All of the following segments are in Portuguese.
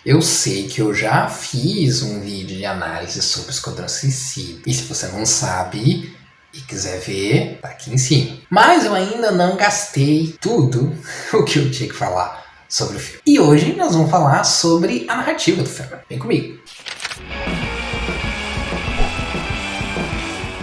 Eu sei que eu já fiz um vídeo de análise sobre Esquadrão Suicida. E se você não sabe e quiser ver, tá aqui em cima. Mas eu ainda não gastei tudo o que eu tinha que falar sobre o filme. E hoje nós vamos falar sobre a narrativa do filme. Vem comigo.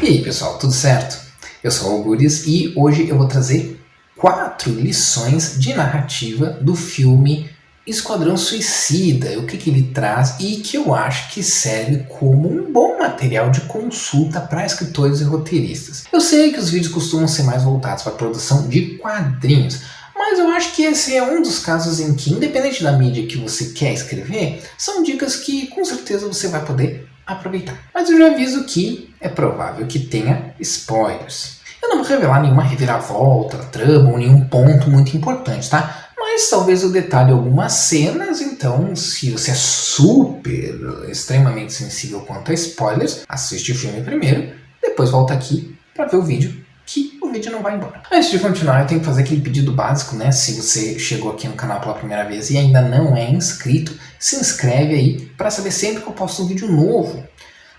E aí pessoal, tudo certo? Eu sou o Algures e hoje eu vou trazer 4 lições de narrativa do filme Esquadrão Suicida, o que ele traz e que eu acho que serve como um bom material de consulta para escritores e roteiristas. Eu sei que os vídeos costumam ser mais voltados para a produção de quadrinhos, mas eu acho que esse é um dos casos em que, independente da mídia que você quer escrever, são dicas que com certeza você vai poder aproveitar. Mas eu já aviso que é provável que tenha spoilers. Eu não vou revelar nenhuma reviravolta, trama ou nenhum ponto muito importante, tá? Mas talvez eu detalhe algumas cenas, então se você é extremamente sensível quanto a spoilers, assiste o filme primeiro, depois volta aqui para ver o vídeo, que o vídeo não vai embora. Antes de continuar, eu tenho que fazer aquele pedido básico, né? Se você chegou aqui no canal pela primeira vez e ainda não é inscrito, se inscreve aí para saber sempre que eu posto um vídeo novo.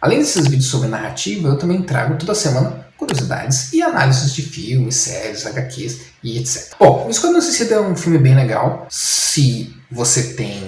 Além desses vídeos sobre narrativa, eu também trago toda semana curiosidades e análises de filmes, séries, HQs e etc. Bom, o Esquadrão Suicida é um filme bem legal. Se você tem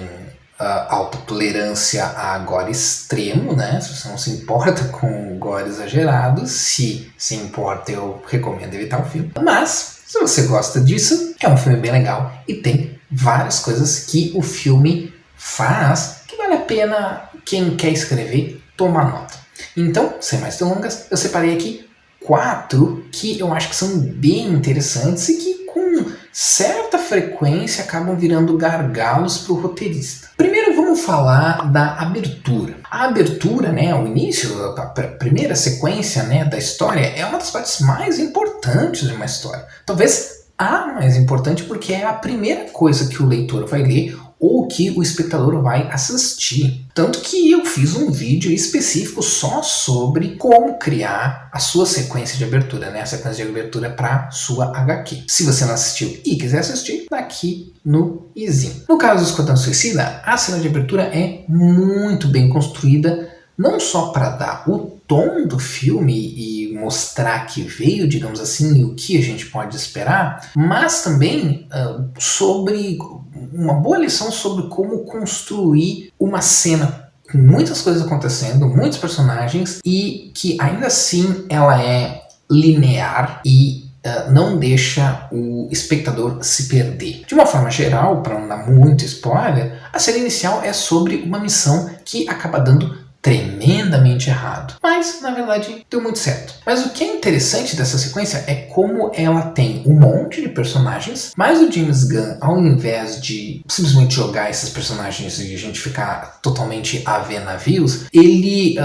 alta tolerância a gore extremo, né? Se você não se importa com gore exagerado, se importa, eu recomendo evitar o filme. Mas, se você gosta disso, é um filme bem legal e tem várias coisas que o filme faz que vale a pena quem quer escrever tomar nota. Então, sem mais delongas, eu separei aqui 4 que eu acho que são bem interessantes e que com certa frequência acabam virando gargalos para o roteirista. Primeiro vamos falar da abertura. A abertura, né, o início, a primeira sequência, né, da história é uma das partes mais importantes de uma história. Talvez a mais importante porque é a primeira coisa que o leitor vai ler ou que o espectador vai assistir. Tanto que eu fiz um vídeo específico só sobre como criar a sua sequência de abertura, né? A sequência de abertura para sua HQ. Se você não assistiu e quiser assistir, tá aqui no izinho. No caso do Esquadrão Suicida, a cena de abertura é muito bem construída, não só para dar o tom do filme e mostrar que veio, digamos assim, o que a gente pode esperar, mas também sobre uma boa lição sobre como construir uma cena com muitas coisas acontecendo, muitos personagens, e que ainda assim ela é linear e não deixa o espectador se perder. De uma forma geral, para não dar muito spoiler, a cena inicial é sobre uma missão que acaba dando tremendamente errado, mas na verdade deu muito certo. Mas o que é interessante dessa sequência é como ela tem um monte de personagens, mas o James Gunn, ao invés de simplesmente jogar esses personagens e a gente ficar totalmente a ver navios, ele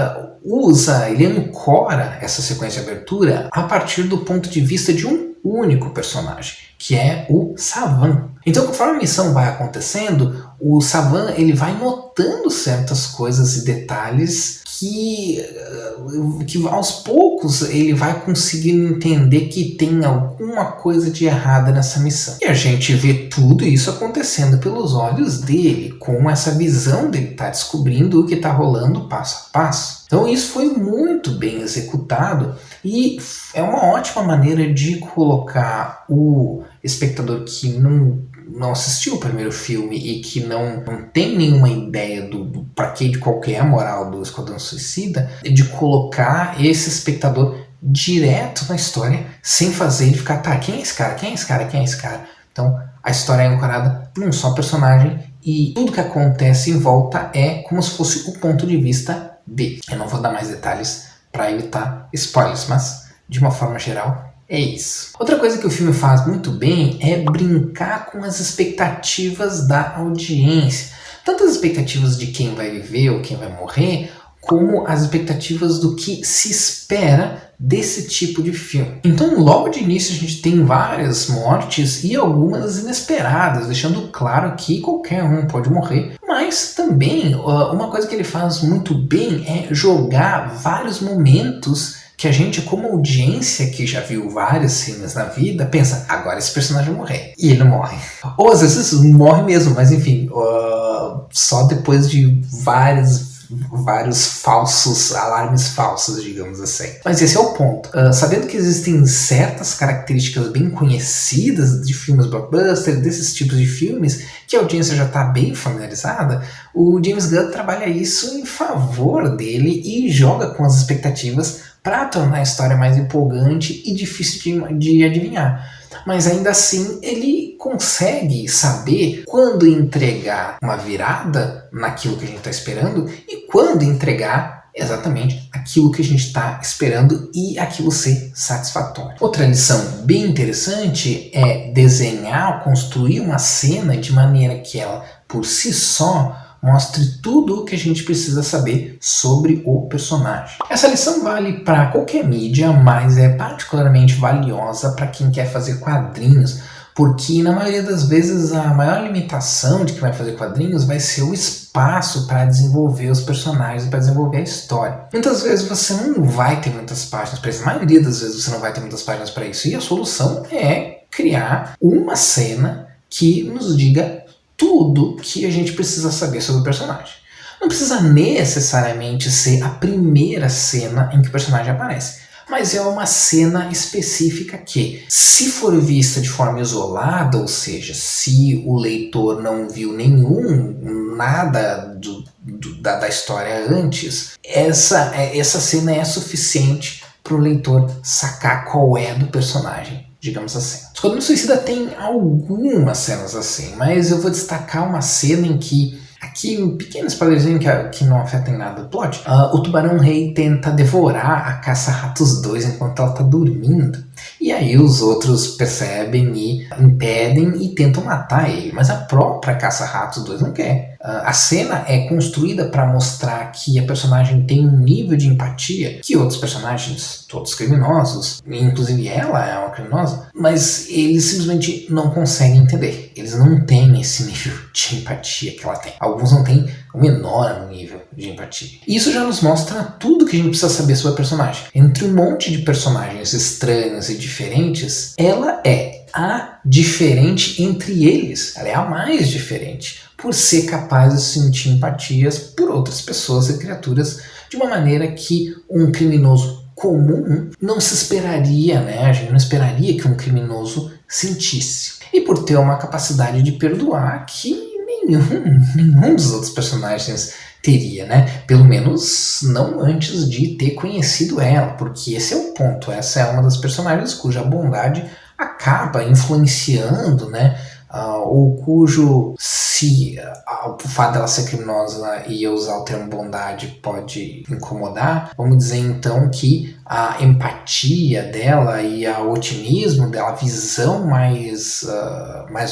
ele ancora essa sequência de abertura a partir do ponto de vista de um único personagem, que é o Savan. Então, conforme a missão vai acontecendo, o Savan ele vai notando certas coisas e detalhes que aos poucos ele vai conseguindo entender que tem alguma coisa de errada nessa missão. E a gente vê tudo isso acontecendo pelos olhos dele, com essa visão dele estar descobrindo o que está rolando passo a passo. Então isso foi muito bem executado e é uma ótima maneira de colocar o espectador que não assistiu o primeiro filme e que não tem nenhuma ideia do para que de qual que é a moral do Esquadrão Suicida, de colocar esse espectador direto na história, sem fazer ele ficar, tá, quem é esse cara, quem é esse cara, quem é esse cara? Então a história é ancorada por um só personagem e tudo que acontece em volta é como se fosse o ponto de vista dele. Eu não vou dar mais detalhes para evitar spoilers, mas de uma forma geral é isso. Outra coisa que o filme faz muito bem é brincar com as expectativas da audiência. Tanto as expectativas de quem vai viver ou quem vai morrer, como as expectativas do que se espera desse tipo de filme. Então logo de início a gente tem várias mortes e algumas inesperadas, deixando claro que qualquer um pode morrer. Mas também uma coisa que ele faz muito bem é jogar vários momentos que a gente, como audiência que já viu vários filmes na vida, pensa, agora esse personagem vai morrer. E ele não morre. Ou às vezes morre mesmo, mas enfim, só depois de vários falsos, alarmes falsos, digamos assim. Mas esse é o ponto. Sabendo que existem certas características bem conhecidas de filmes blockbuster, desses tipos de filmes, que a audiência já está bem familiarizada, o James Gunn trabalha isso em favor dele e joga com as expectativas para tornar a história mais empolgante e difícil de adivinhar. Mas ainda assim ele consegue saber quando entregar uma virada naquilo que a gente está esperando e quando entregar exatamente aquilo que a gente está esperando e aquilo ser satisfatório. Outra lição bem interessante é desenhar, construir uma cena de maneira que ela, por si só, mostre tudo o que a gente precisa saber sobre o personagem. Essa lição vale para qualquer mídia, mas é particularmente valiosa para quem quer fazer quadrinhos, porque na maioria das vezes a maior limitação de quem vai fazer quadrinhos vai ser o espaço para desenvolver os personagens, para desenvolver a história. Muitas vezes você não vai ter muitas páginas para isso, a maioria das vezes você não vai ter muitas páginas para isso, e a solução é criar uma cena que nos diga tudo que a gente precisa saber sobre o personagem. Não precisa necessariamente ser a primeira cena em que o personagem aparece, mas é uma cena específica que, se for vista de forma isolada, ou seja, se o leitor não viu nada da história antes, essa cena é suficiente para o leitor sacar qual é do personagem, digamos assim. Esquadrão Suicida tem algumas cenas assim, mas eu vou destacar uma cena em que, aqui um pequeno spoilerzinho que não afeta em nada o plot, o Tubarão Rei tenta devorar a Caça-Ratos 2 enquanto ela está dormindo. E aí os outros percebem e impedem e tentam matar ele, mas a própria Caça-Ratos 2 não quer. A cena é construída para mostrar que a personagem tem um nível de empatia que outros personagens, todos criminosos, inclusive ela é uma criminosa, mas eles simplesmente não conseguem entender. Eles não têm esse nível de empatia que ela tem. Alguns não têm um enorme nível de empatia. E isso já nos mostra tudo que a gente precisa saber sobre a personagem. Entre um monte de personagens estranhos e diferentes, ela é a diferente entre eles. Ela é a mais diferente, por ser capaz de sentir empatias por outras pessoas e criaturas de uma maneira que um criminoso comum não se esperaria, né? A gente não esperaria que um criminoso sentisse. E por ter uma capacidade de perdoar que nenhum dos outros personagens teria, né? Pelo menos não antes de ter conhecido ela, porque esse é o ponto. Essa é uma das personagens cuja bondade acaba influenciando, né? Ou cujo, se o fato dela ser criminosa e eu usar o termo bondade pode incomodar, vamos dizer então que a empatia dela e o otimismo dela, a visão mais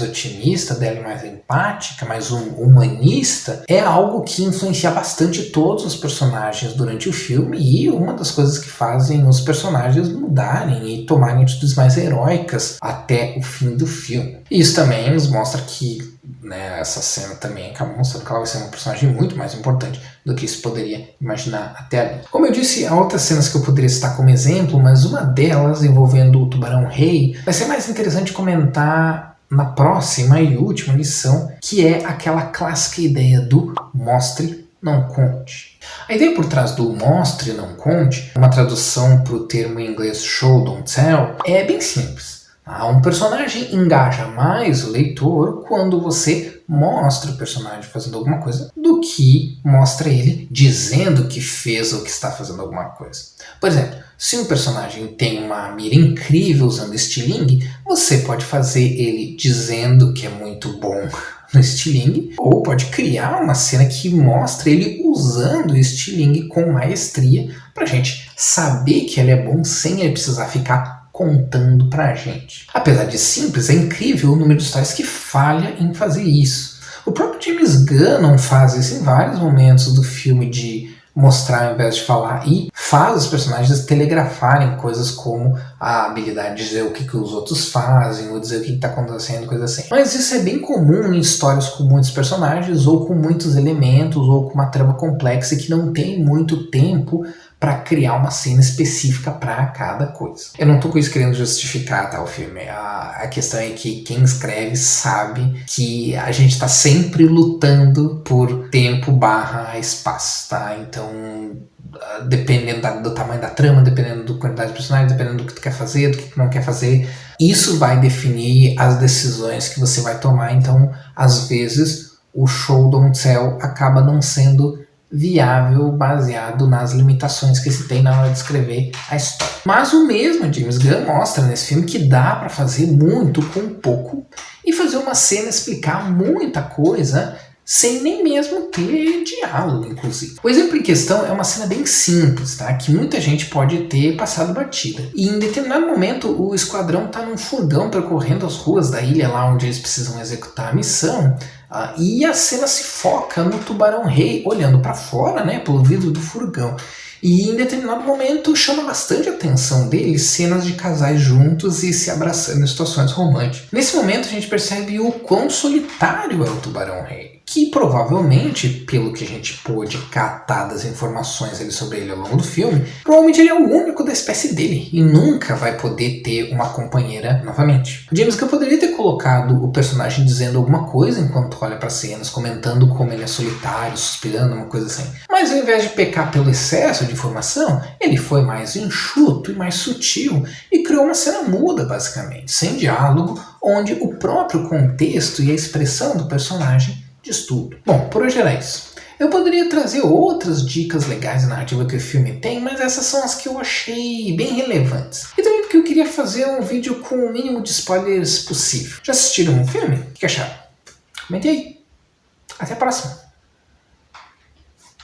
otimista dela e mais empática, mais humanista, é algo que influencia bastante todos os personagens durante o filme e uma das coisas que fazem os personagens mudarem e tomarem atitudes mais heróicas até o fim do filme. E isso também nos mostra que, né, essa cena também acaba mostrando que ela vai ser uma personagem muito mais importante do que se poderia imaginar até ali. Como eu disse, há outras cenas que eu poderia citar como exemplo, mas uma delas, envolvendo o Tubarão Rei, vai ser mais interessante comentar na próxima e última lição, que é aquela clássica ideia do mostre, não conte. A ideia por trás do mostre, não conte, uma tradução para o termo em inglês show, don't tell, é bem simples. Um personagem engaja mais o leitor quando você mostra o personagem fazendo alguma coisa do que mostra ele dizendo que fez ou que está fazendo alguma coisa. Por exemplo, se um personagem tem uma mira incrível usando estilingue, você pode fazer ele dizendo que é muito bom no estilingue, ou pode criar uma cena que mostra ele usando o estilingue com maestria pra gente saber que ele é bom sem ele precisar ficar contando pra gente. Apesar de simples, é incrível o número de histórias que falha em fazer isso. O próprio James Gunn não faz isso em vários momentos do filme, de mostrar ao invés de falar, e faz os personagens telegrafarem coisas como a habilidade de dizer o que os outros fazem, ou dizer o que está acontecendo, coisa assim. Mas isso é bem comum em histórias com muitos personagens, ou com muitos elementos, ou com uma trama complexa que não tem muito tempo para criar uma cena específica para cada coisa. Eu não tô com isso querendo justificar, tá, o filme. A questão é que quem escreve sabe que a gente tá sempre lutando por tempo/espaço, tá? Então, dependendo do tamanho da trama, dependendo da quantidade de personagens, dependendo do que tu quer fazer, do que tu não quer fazer, isso vai definir as decisões que você vai tomar. Então, às vezes, o show don't tell acaba não sendo viável baseado nas limitações que se tem na hora de escrever a história. Mas o mesmo James Gunn mostra nesse filme que dá para fazer muito com pouco e fazer uma cena explicar muita coisa sem nem mesmo ter diálogo, inclusive. O exemplo em questão é uma cena bem simples, tá? Que muita gente pode ter passado batida. E em determinado momento o esquadrão tá num furgão percorrendo as ruas da ilha lá onde eles precisam executar a missão, e a cena se foca no Tubarão-Rei olhando para fora, né, pelo vidro do furgão. E em determinado momento chama bastante a atenção deles cenas de casais juntos e se abraçando em situações românticas. Nesse momento a gente percebe o quão solitário é o Tubarão-Rei, que provavelmente, pelo que a gente pôde catar das informações sobre ele ao longo do filme, provavelmente ele é o único da espécie dele e nunca vai poder ter uma companheira novamente. O James Gunn poderia ter colocado o personagem dizendo alguma coisa enquanto olha para cenas, comentando como ele é solitário, suspirando, uma coisa assim. Mas ao invés de pecar pelo excesso de informação, ele foi mais enxuto e mais sutil e criou uma cena muda, basicamente, sem diálogo, onde o próprio contexto e a expressão do personagem diz tudo. Bom, por hoje era isso. Eu poderia trazer outras dicas legais da narrativa que o filme tem, mas essas são as que eu achei bem relevantes. E também porque eu queria fazer um vídeo com o mínimo de spoilers possível. Já assistiram um filme? O que acharam? Comente aí. Até a próxima.